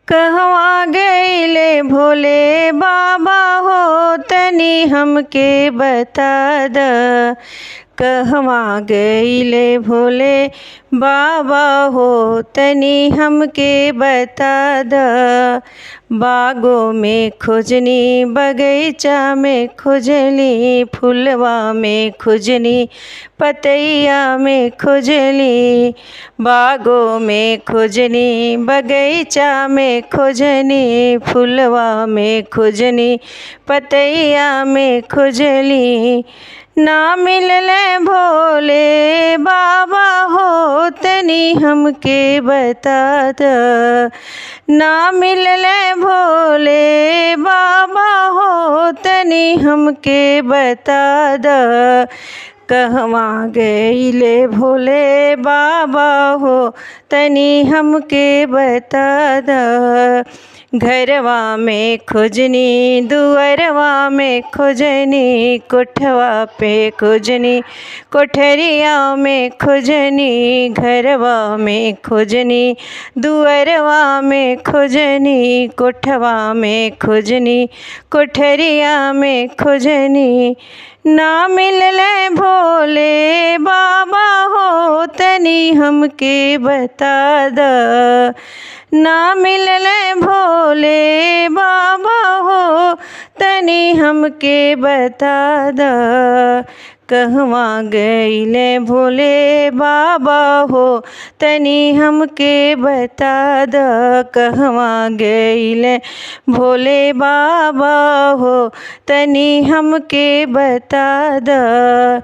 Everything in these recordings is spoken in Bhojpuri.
कहवा गईले भोले बाबा हो तनी हमके बता द। कहवा गईले भोले बाबा हो तनी हमके बता द। बागों में खोजनी बगीचा में खोजली, फुलवा में खोजनी पतैया में खोजली। बागों में खोजनी बगीचा में खोजनी, फुलवा में खोजनी पतैया में खोजली। ना मिलले भोले बाबा हो तनी हमके बता द। ना मिलले भोले बाबा हो तनी हमके बता द। कहवा गईले भोले बाबा हो तनी हमके बता द। घरवा में खोजनी दुअरवा में खोजनी, कोठवा पे खोजनी कोठरिया में खोजनी। घरवा में खोजनी दुअरवा में खोजनी, कोठवा में खोजनी कोठरिया में खोजनी। ना मिलले भोले बाबा हो तनी हमके बता द। ना मिलले भोले बाबा हो तनी हमके बता द। कहवा गईले भोले बाबा हो तनी हमके बता द। कहवा गईले भोले बाबा हो तनी हमके बता द।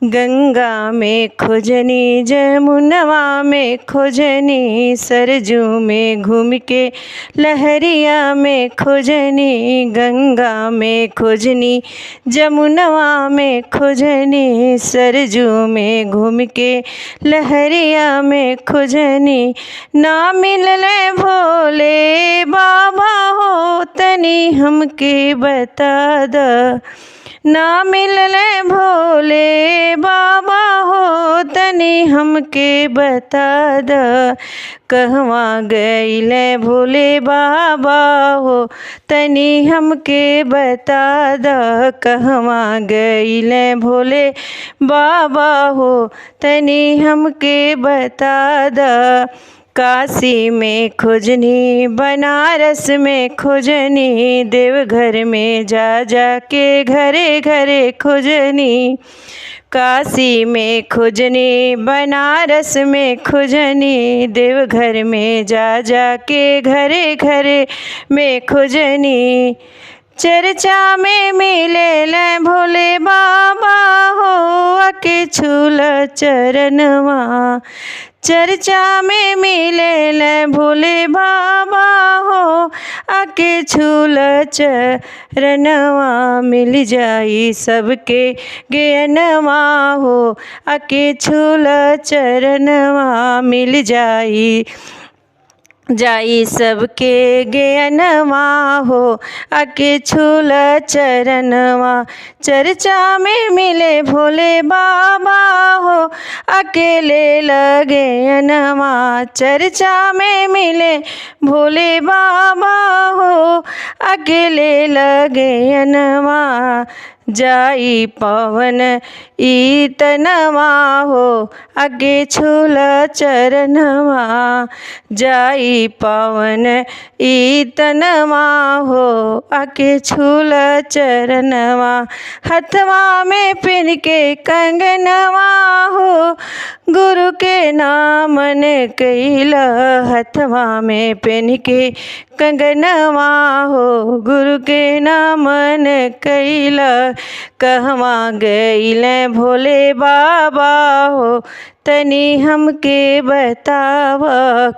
गंगा में खोजनी जमुनवा में खोजनी, सरजू में घूम के लहरिया में खोजनी। गंगा में खोजनी जमुनवा में खोजनी, सरजू में घूम के लहरिया में खोजनी। ना मिलले भोले बाबा हो तनी हमके बता द। ना मिलले भोले बाबा हो तनी हमके बता द। कहवा गईले भोले बाबा हो तनी हमके बता द। कहवा गईले भोले बाबा हो तनी हमके बता द। काशी में खोजनी बनारस में खोजनी, देवघर में जा जा के घरे घरे खोजनी। काशी में खोजनी बनारस में खोजनी, देवघर में जा जा के घरे घरे में खोजनी। चर्चा में मिले भोले बाबा हो आके छूल चरणवा। चर्चा में मिले भोले बाबा हो आके छूल चरणवा। मिल जाई सबके ज्ञानवा हो आके छूल चरणवा। मिल जाई सबके ज्ञानवा हो आके छूल चरणवा। चर्चा में मिले भोले बाबा हो अकेले लगे अनवा। चर्चा में मिले भोले बाबा हो अकेले लगे अनवा। जाई पवन ईतनवा हो आगे छूल चरणवा। जाई पवन ईतनवा हो आगे छूल चरणवा। हथवा में पिन के कंगनवा हो गुरु के नामन कैला। हथवा में पिन के कंगनवा हो गुरु के नामन कैला। कहवा गईले भोले बाबा हो तनी हमके बताव।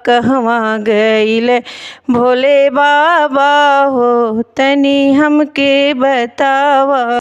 कहवा गईले भोले बाबा हो तनी हमके बताव।